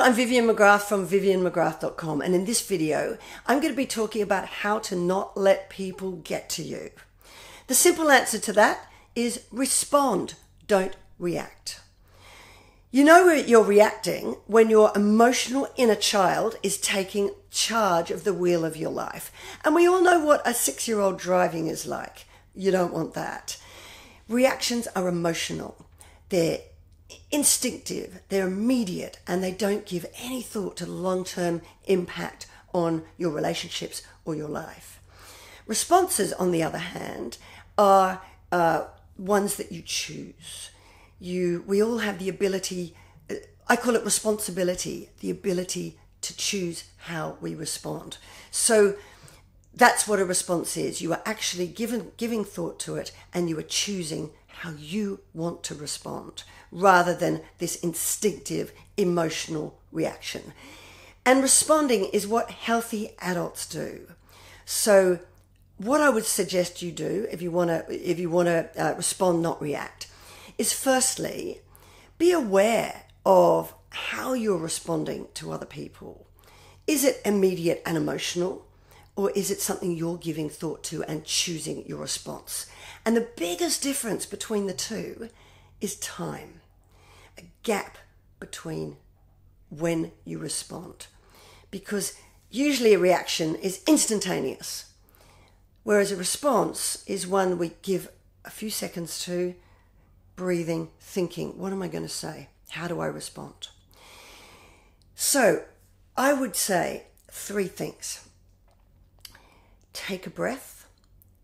I'm Vivian McGrath from vivianmcgrath.com, and in this video I'm going to be talking about how to not let people get to you. The simple answer to that is respond, don't react. You know you're reacting when your emotional inner child is taking charge of the wheel of your life. And we all know what a 6-year-old driving is like. You don't want that. Reactions are emotional. They're instinctive, they're immediate, and they don't give any thought to the long-term impact on your relationships or your life. Responses, on the other hand, are ones that you choose. We all have the ability, I call it responsibility, the ability to choose how we respond. So that's what a response is. You are actually giving thought to it, and you are choosing how you want to respond rather than this instinctive emotional reaction. And responding is what healthy adults do. So what I would suggest you do if you want to respond, not react, is firstly, be aware of how you're responding to other people. Is it immediate and emotional, or is it something you're giving thought to and choosing your response? And the biggest difference between the two is time, a gap between when you respond. Because usually a reaction is instantaneous, whereas a response is one we give a few seconds to, breathing, thinking, what am I going to say? How do I respond? So I would say 3 things. Take a breath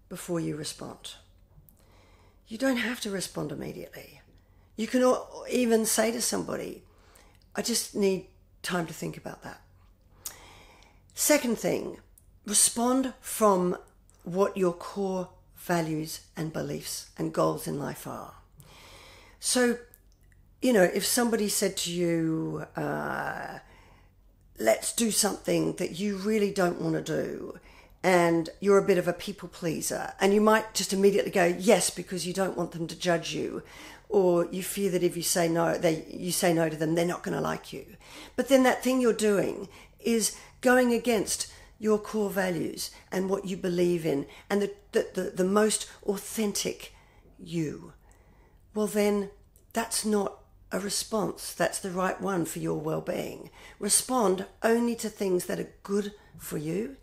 before you respond. You don't have to respond immediately. You can even say to somebody, I just need time to think about that. Second thing, respond from what your core values and beliefs and goals in life are. So, if somebody said to you, let's do something that you really don't want to do, and you're a bit of a people pleaser, and you might just immediately go yes because you don't want them to judge you, or you fear that if you say no, you say no to them, they're not going to like you. But then that thing you're doing is going against your core values and what you believe in, and the most authentic you. Well, then that's not a response. That's the right one for your well-being. Respond only to things that are good for you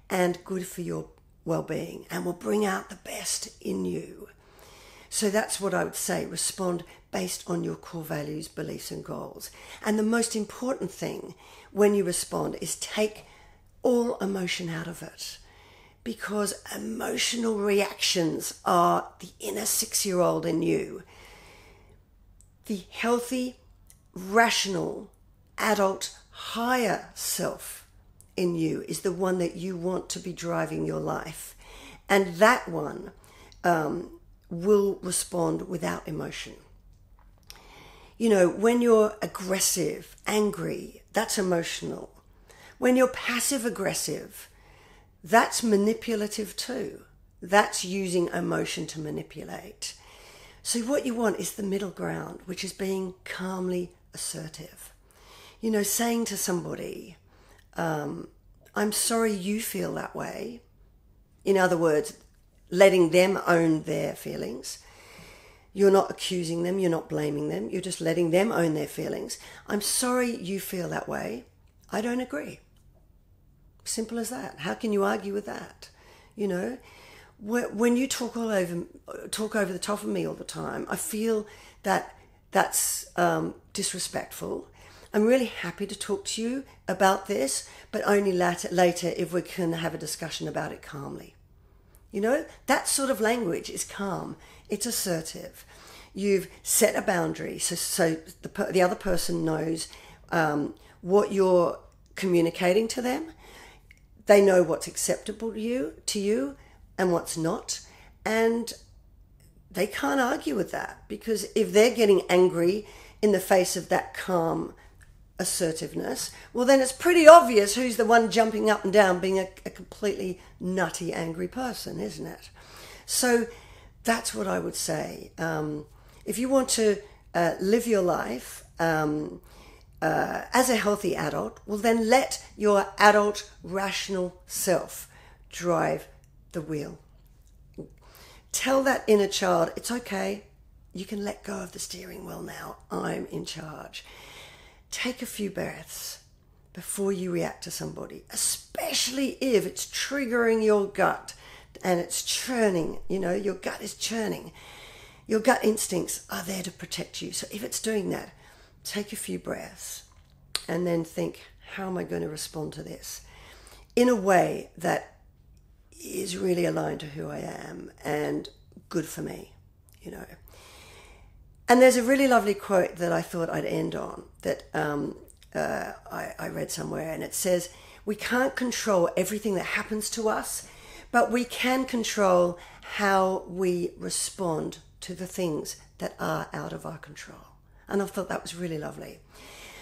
and good for your well-being, and will bring out the best in you. So that's what I would say. Respond based on your core values, beliefs, and goals. And the most important thing when you respond is take all emotion out of it, because emotional reactions are the inner 6-year-old in you. The healthy, rational, adult, higher self in you is the one that you want to be driving your life. And that one will respond without emotion. When you're aggressive, angry, that's emotional. When you're passive aggressive, that's manipulative too. That's using emotion to manipulate. So what you want is the middle ground, which is being calmly assertive. Saying to somebody, I'm sorry you feel that way. In other words, letting them own their feelings. You're not accusing them, you're not blaming them, you're just letting them own their feelings. I'm sorry you feel that way. I don't agree. Simple as that. How can you argue with that? When you talk over the top of me all the time, I feel that that's disrespectful. I'm really happy to talk to you about this, but only later if we can have a discussion about it calmly. That sort of language is calm. It's assertive. You've set a boundary, so the other person knows what you're communicating to them. They know what's acceptable to you and what's not, and they can't argue with that, because if they're getting angry in the face of that calm assertiveness, well, then it's pretty obvious who's the one jumping up and down being a completely nutty, angry person, isn't it? So that's what I would say. If you want to live your life as a healthy adult, well then let your adult rational self drive the wheel. Tell that inner child, it's okay, you can let go of the steering wheel now, I'm in charge. Take a few breaths before you react to somebody, especially if it's triggering your gut and it's churning, your gut is churning. Your gut instincts are there to protect you. So if it's doing that, take a few breaths and then think, how am I going to respond to this in a way that is really aligned to who I am and good for me, And there's a really lovely quote that I thought I'd end on that I read somewhere, and it says, we can't control everything that happens to us, but we can control how we respond to the things that are out of our control. And I thought that was really lovely.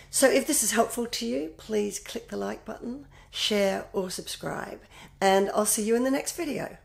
So if this is helpful to you, please click the like button, share or subscribe, and I'll see you in the next video.